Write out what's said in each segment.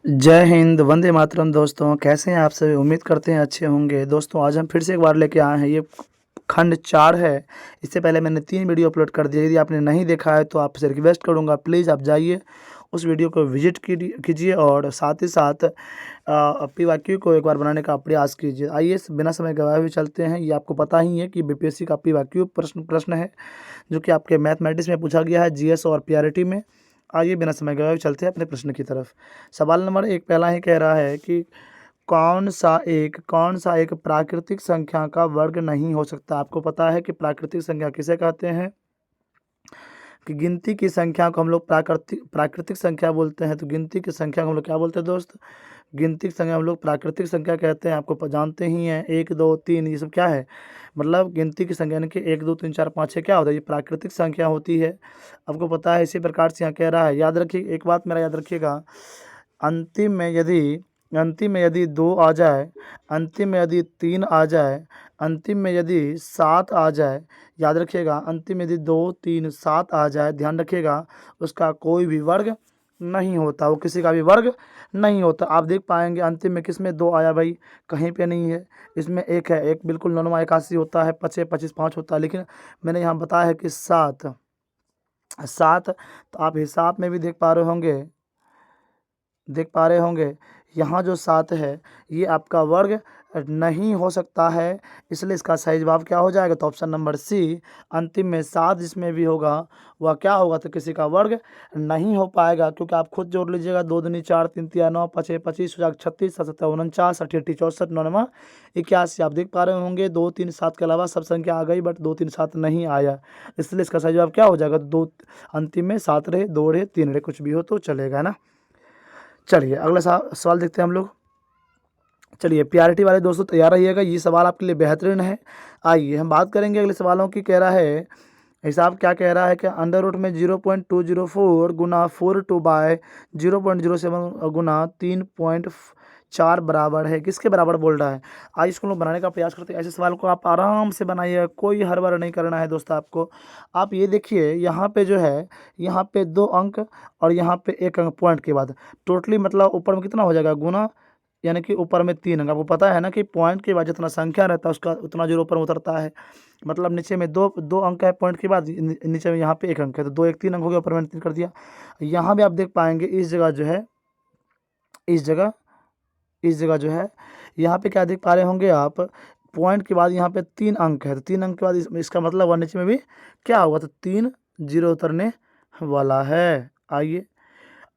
जय हिंद, वंदे मातरम। दोस्तों कैसे हैं आप सभी? उम्मीद करते हैं अच्छे होंगे। दोस्तों आज हम फिर से एक बार लेके आए हैं, ये खंड 4 है। इससे पहले मैंने 3 वीडियो अपलोड कर दिए। यदि आपने नहीं देखा है तो आपसे रिक्वेस्ट करूंगा, प्लीज़ आप जाइए उस वीडियो को विजिट कीजिए और साथ ही साथ पीवाईक्यू को एक बार बनाने का प्रयास कीजिए। आइए बिना समय गवाए हुए चलते हैं। ये आपको पता ही है कि बीपीएससी का पीवाईक्यू प्रश्न है, जो कि आपके मैथमेटिक्स में पूछा गया है, जीएस और पीआरटी में। आइए बिना समय गवाए चलते हैं अपने प्रश्न की तरफ। सवाल नंबर 1 पहला ही कह रहा है कि कौन सा एक प्राकृतिक संख्या का वर्ग नहीं हो सकता। आपको पता है कि प्राकृतिक संख्या किसे कहते हैं, कि गिनती की संख्या को हम लोग प्राकृतिक संख्या बोलते हैं। तो गिनती की संख्या को हम लोग क्या बोलते हैं दोस्त? गिनती की संख्या हम लोग प्राकृतिक संख्या कहते हैं। आपको जानते ही हैं 1 2 3 ये सब क्या है, मतलब गिनती की संख्या, यानी कि 1 2 3 4 5 6 क्या होता है, ये प्राकृतिक संख्या होती है। आपको पता है। इसी प्रकार से यहाँ कह रहा है, याद रखिए एक बात मेरा याद रखिएगा, अंतिम में यदि अंतिम में यदि 2 आ जाए, अंतिम में यदि 3 आ जाए, अंतिम में यदि 7 आ जाए, याद रखिएगा अंतिम में यदि 2 3 7 आ जाए, ध्यान रखिएगा, उसका कोई भी वर्ग नहीं होता, वो किसी का भी वर्ग नहीं होता। आप देख पाएंगे अंतिम में किस में 2 आया भाई? कहीं पे नहीं है। इसमें 1 है, एक बिल्कुल 89 होता है, 25 25 5 होता है, लेकिन मैंने यहाँ बताया है कि 7 7। तो आप हिसाब में भी देख पा रहे होंगे, यहाँ जो 7 है ये आपका वर्ग नहीं हो सकता है, इसलिए इसका सही जवाब क्या हो जाएगा? तो ऑप्शन नंबर सी, अंतिम में 7 जिसमें भी होगा वह क्या होगा? तो किसी का वर्ग नहीं हो पाएगा, क्योंकि आप खुद जोड़ लीजिएगा, 2 दूनी 4 3 तिया 9 5 25 36 67 49 60 80 64 99 81। आप देख पा रहे होंगे 2 3 7 के अलावा सब संख्या आ गई, बट 2 3 7 नहीं आया, इसलिए इसका सही जवाब क्या हो जाएगा? 2 अंतिम में 7 रहे, 2 रहे, 3 रहे, कुछ भी हो तो चलेगा ना। चलिए अगला सवाल देखते हैं हम लोग। चलिए पीआरटी वाले दोस्तों तैयार रहिएगा, ये सवाल आपके लिए बेहतरीन है। आइए हम बात करेंगे अगले सवालों की। कह रहा है, हिसाब क्या कह रहा है कि अंडर रूट में 0.204 गुना 4/0.07 गुना 3.4 बराबर है, किसके बराबर बोल रहा है? आइए इसको लोग बनाने का प्रयास करते हैं। ऐसे सवाल को आप आराम से बनाइए, कोई हड़बड़ नहीं करना है दोस्त आपको। आप ये देखिए यहाँ पे जो है, यहाँ पे 2 अंक और यहाँ पे 1 अंक पॉइंट के बाद, टोटली मतलब ऊपर में कितना हो जाएगा? गुना, यानी कि ऊपर में 3 अंक। आपको पता है ना कि पॉइंट के बाद जितना संख्या रहता है उसका उतना जीरो ऊपर में उतरता है। मतलब नीचे में दो अंक है पॉइंट के बाद, नीचे में यहाँ पे 1 अंक है, तो 2 1 3 अंक हो गया, ऊपर मैंने 3 कर दिया। यहाँ भी आप देख पाएंगे इस जगह जो है, इस जगह जो है, यहाँ पे क्या देख पा रहे होंगे आप, पॉइंट के बाद यहाँ पे 3 अंक है, तो 3 अंक के बाद इसका मतलब और नीचे में भी क्या होगा? तो 3 जीरो उतरने वाला है। आइए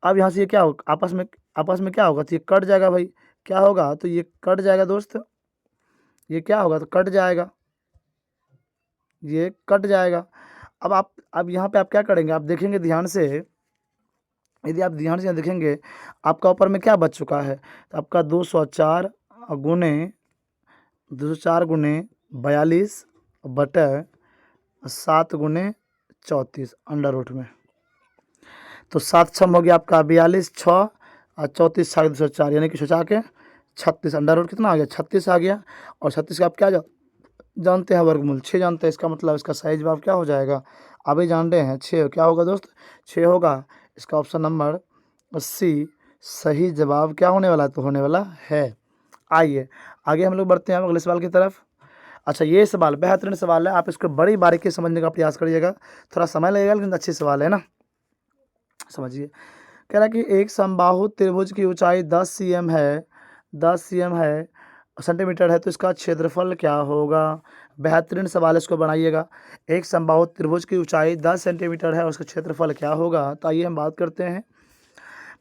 अब यहाँ से ये क्या होगा, आपस में क्या होगा? तो ये कट जाएगा भाई, क्या होगा? तो ये कट जाएगा दोस्त, ये क्या होगा? तो कट जाएगा, ये कट जाएगा। अब यहाँ पे आप क्या करेंगे? आप देखेंगे ध्यान से, यदि आप ध्यान से देखेंगे, आपका ऊपर में क्या बच चुका है? तो आपका 204 गुने 42 गुने 34 अंडर रूट में। तो 7 छम हो गया आपका 42, 6 और 34 साढ़े 204, यानी कि सोचा के 36 अंडर रूट कितना आ गया? 36 आ गया। और 36 का आप क्या जानते हैं? वर्गमूल 6 जानते हैं। इसका मतलब इसका सही जवाब क्या हो जाएगा? अभी जान रहे हैं 6 क्या होगा दोस्त? 6 होगा। इसका ऑप्शन नंबर सी सही जवाब क्या होने वाला है? तो होने वाला है। आइए आगे हम लोग बढ़ते हैं अगले सवाल की तरफ। अच्छा ये सवाल बेहतरीन सवाल है, आप इसको बड़ी बारीकी से समझने का प्रयास करिएगा, थोड़ा समय लगेगा लेकिन अच्छी सवाल है ना, समझिए। कह रहा है कि एक समबाहु त्रिभुज की ऊंचाई 10 cm है, 10 cm है, सेंटीमीटर है, तो इसका क्षेत्रफल क्या होगा? बेहतरीन सवाल, इसको बनाइएगा। एक समबाहु त्रिभुज की ऊंचाई 10 सेंटीमीटर है, उसका क्षेत्रफल क्या होगा? तो आइए हम बात करते हैं।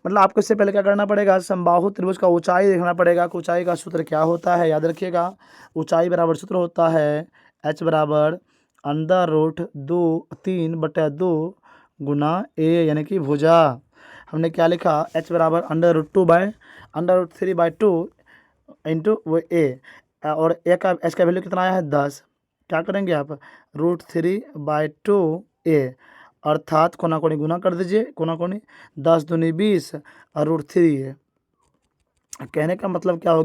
मतलब आपको इससे पहले क्या करना पड़ेगा? समबाहु त्रिभुज का ऊंचाई देखना पड़ेगा कि ऊंचाई का सूत्र क्या होता है। याद रखिएगा, ऊंचाई बराबर सूत्र होता है h बराबर अंडर रूट 3/2 गुना a, यानी कि भुजा। हमने क्या लिखा? h बराबर अंडर रूट 3/2 इंटू वो a, और a का h का वैल्यू कितना आया है? 10। क्या करेंगे आप? √3/2 a, अर्थात कोना कोनी गुना कर दीजिए, कोना कोनी 10 दूनी 20 और √3 है। कहने का मतलब क्या हो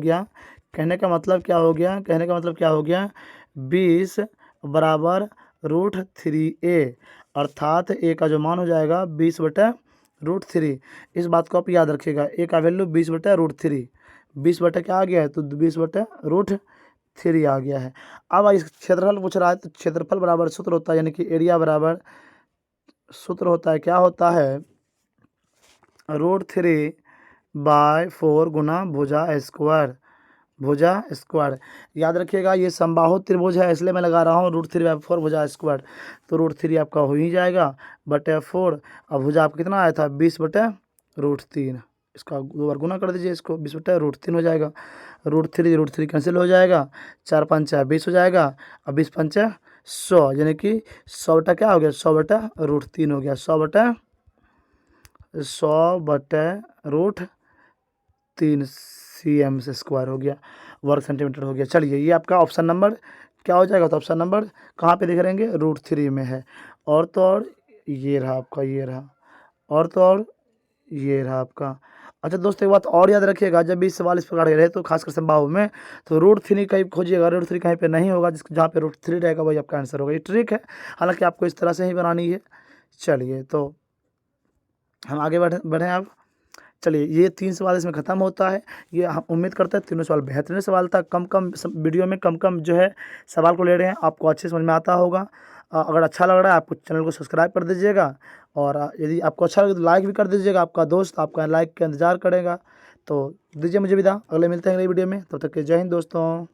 गया? 20 बराबर √3a, अर्थात a का जो मान हो जाएगा 20/3 √3। इस बात को आप याद रखिएगा, ए का वैल्यू 20/√3, 20 क्या आ गया है, तो 20/√3 आ गया है। अब इस क्षेत्रफल पूछ रहा है, तो क्षेत्रफल बराबर सूत्र होता है, यानी कि एरिया बराबर सूत्र होता है, क्या होता है, √3/4 गुना भुजा स्क्वायर, भुजा स्क्वायर। याद रखिएगा ये समबाहु त्रिभुज है, इसलिए मैं लगा रहा हूँ √3/4 भुजा स्क्वायर। तो √3 आपका हो ही जाएगा बटे 4। अब भुजा आपका कितना आया था, 20/√3। इसका 2 बार गुना कर दीजिए, इसको 20/√3 हो जाएगा। √3 कैंसिल हो जाएगा, 4 पंचा 20 हो जाएगा, अब 20 पंचा 100, यानी कि 100 क्या हो गया, 100/√3 हो गया, 100/√3 cm से स्क्वायर हो गया, वर्ग सेंटीमीटर हो गया। चलिए ये आपका ऑप्शन नंबर क्या हो जाएगा, तो ऑप्शन नंबर कहाँ पे देख रहेंगे, √3 में है। और तो और ये रहा आपका, ये रहा, और तो और ये रहा आपका। अच्छा दोस्तों एक बात और याद रखिएगा, जब भी सवाल इस प्रकार के रहे तो खासकर समबाहु में, तो √3 कहीं खोजिएगा, √3 कहीं पे नहीं होगा, जिस जहाँ पे √3 रहेगा वही आपका आंसर होगा। ये ट्रिक है, हालांकि आपको इस तरह से ही बनानी है। चलिए तो हम आगे बढ़ें अब। चलिए ये 3 सवाल इसमें ख़त्म होता है। ये हम उम्मीद करते हैं तीनों सवाल बेहतरीन सवाल था, कम वीडियो में कम जो है सवाल को ले रहे हैं, आपको अच्छे समझ में आता होगा। अगर अच्छा लग रहा है आपको चैनल को सब्सक्राइब कर दीजिएगा, और यदि आपको अच्छा लगे तो लाइक भी कर दीजिएगा, आपका दोस्त आपका लाइक का इंतज़ार करेगा। तो दीजिए मुझे विदा, अगले मिलते हैं नई वीडियो में, तब तक के जय हिंद दोस्तों।